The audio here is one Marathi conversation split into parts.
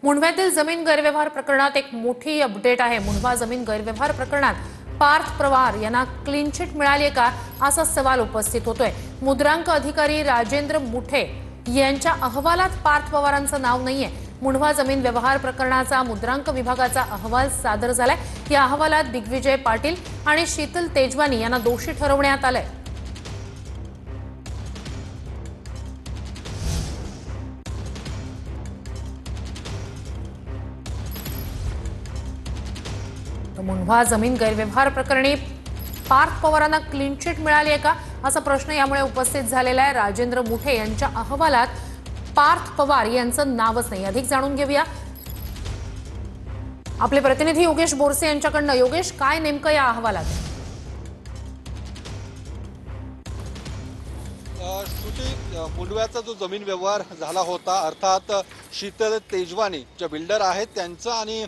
मुंढव्यातील जमीन गैरव्यवहार प्रकरणात एक मोठी अपडेट आहे। मुंढवा जमीन गैरव्यवहार प्रकरणात पार्थ पवार यांना क्लीन चिट मिळाली का असा सवाल उपस्थित होतोय। मुद्रांक अधिकारी राजेंद्र मुठे यांच्या अहवालात पार्थ पवारांचं नाव नाहीये। मुंढवा जमीन व्यवहार प्रकरणाचा मुद्रांक विभागाचा अहवाल सादर झालाय। या अहवालात दिग्विजय पाटील आणि शीतल तेजवानी यांना दोषी ठरवण्यात आलंय। मुंढवा जमीन गैरव्यवहार प्रकरणी पार्थ पवारांना क्लीन चिट मिळाली आहे का असा प्रश्न यामुळे उपस्थित झालेला आहे। राजेंद्र मुठे यांच्या अहवालात पार्थ पवार यांचं नावच नाही। अधिक जाणून घेऊया आपले प्रतिनिधी योगेश बोरसे यांच्याकडनं। योगेश, काय नेमकं या अहवालात? मुंढव्याचा जो जमीन व्यवहार झाला होता, अर्थात शीतल तेजवानी ज्या बिल्डर आहेत त्यांचं आणि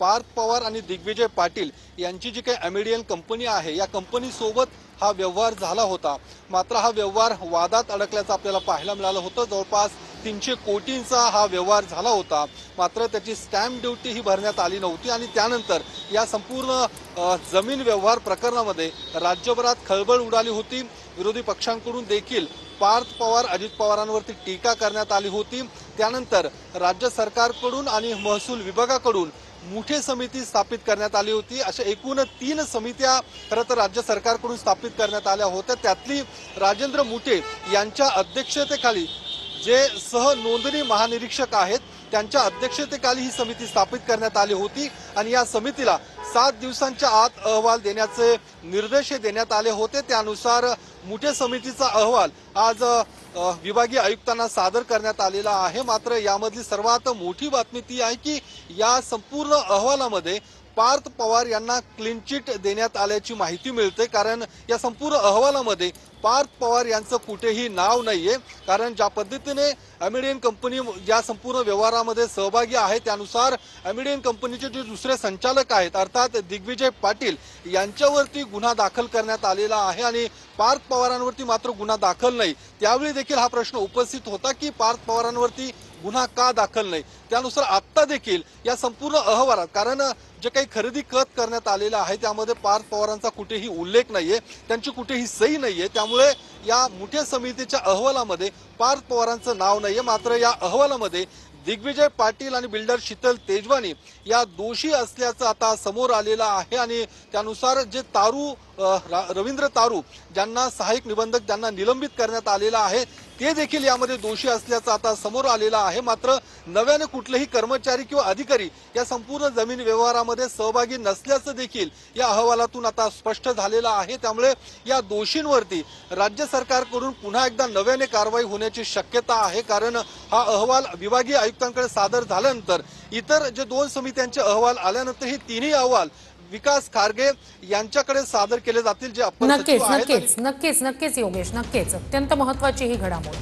पार्थ पवार आणि दिग्विजय पाटील यांची जी काही अमेडियन कंपनी आहे या कंपनी सोबत हा व्यवहार झाला होता। मात्र हा व्यवहार वादात अडकल्याचं आपल्याला पाहायला मिळालं होतं। जवळपास 300 कोटींचा हा व्यवहार झाला होता, मात्र त्याची स्टॅम्प ड्युटी ही भरण्यात आली नव्हती आणि त्यानंतर या संपूर्ण जमीन व्यवहार प्रकरणामध्ये राज्यभरात खळबळ उडाली होती। विरोधी पक्षांकडून देखील पार्थ पवार अजित पवारांवरती टीका करण्यात आली होती। त्यानंतर राज्य सरकारकडून आणि महसूल विभागाकडून मुठे समिती स्थापित करण्यात आली होती। अशा एकूण 3 समित्या खरं तर राज्य सरकारकडून स्थापित करण्यात आल्या होत्या। त्यातली राजेंद्र मुठे यांच्या अध्यक्षतेखाली जे सहनोंदणी महानिरीक्षक आहेत त्यांच्या अध्यक्षतेखाली ही समिती स्थापित करण्यात आली होती आणि या समितीला 7 दिवसांच्या आत अहवाल देण्याचे निर्देश देण्यात आले होते। त्यानुसार मुठे समितीचा अहवाल आज विभागीय आयुक्तांना सादर करण्यात आलेला आहे। मात्र यामधली सर्वात मोठी बातमी ती आहे की या संपूर्ण अहवालामध्ये पार्थ पवार यांना क्लीन चिट देण्यात आल्याची माहिती मिळते, कारण या संपूर्ण अहवालामध्ये पार्थ पवार यांचं कुठेही नाव नाहीये। कारण ज्या पद्धतीने अमेडियन कंपनी या संपूर्ण व्यवहारामध्ये सहभागी आहे त्यानुसार अमेडियन कंपनीचे जे दुसरे संचालक आहेत अर्थात दिग्विजय पाटील यांच्यावरती गुन्हा दाखल करण्यात आलेला आहे आणि पार्थ पवारांवरती मात्र गुन्हा दाखल नाही। त्यावेळी देखील हा प्रश्न उपस्थित होता की पार्थ पवारांवरती गुन्हा का दाखल नाही। त्यानुसार आता देखील या संपूर्ण अहवालात, कारण जे काही खरेदी खत करण्यात आलेलं आहे त्यामध्ये पार्थ पवारांचा कुठेही उल्लेख नाहीये, त्यांची कुठेही सही नाहीये। त्यामुळे या मुठे समितीच्या अहवालामध्ये पार्थ पवारांचं नाव नाहीये। मात्र या अहवालामध्ये दिग्विजय पाटील आणि बिल्डर शीतल तेजवानी या दोषी असल्याचं आता समोर आलेलं आहे आणि त्यानुसार जे रवींद्र तारू ज्यांना सहाय्यक निबंधक ज्यांना निलंबित करण्यात आलेलं आहे ते देखील यामध्ये दोषी असल्याचं आता समोर आलेलं आहे। मात्र नव्याने कुठलेही कर्मचारी किंवा अधिकारी या संपूर्ण जमीन व्यवहारामध्ये सहभागी नसल्याचं देखील या अहवालातून आता स्पष्ट झालेलं आहे। त्यामुळे या दोषींवरती राज्य सरकारकडून पुन्हा एकदा नव्याने कारवाई होण्याची शक्यता आहे, कारण हा अहवाल विभागीय आयुक्तांकडे सादर झाल्यानंतर इतर जे 2 समित्यांचे अहवाल आल्यानंतर हे तिन्ही अहवाल विकास खारगे यांच्याकडे सादर केले जातील जे अप्पर सचिव आहेत। नक्कीच योगेश, नक्कीच अत्यंत महत्त्वाची ही घडामोड।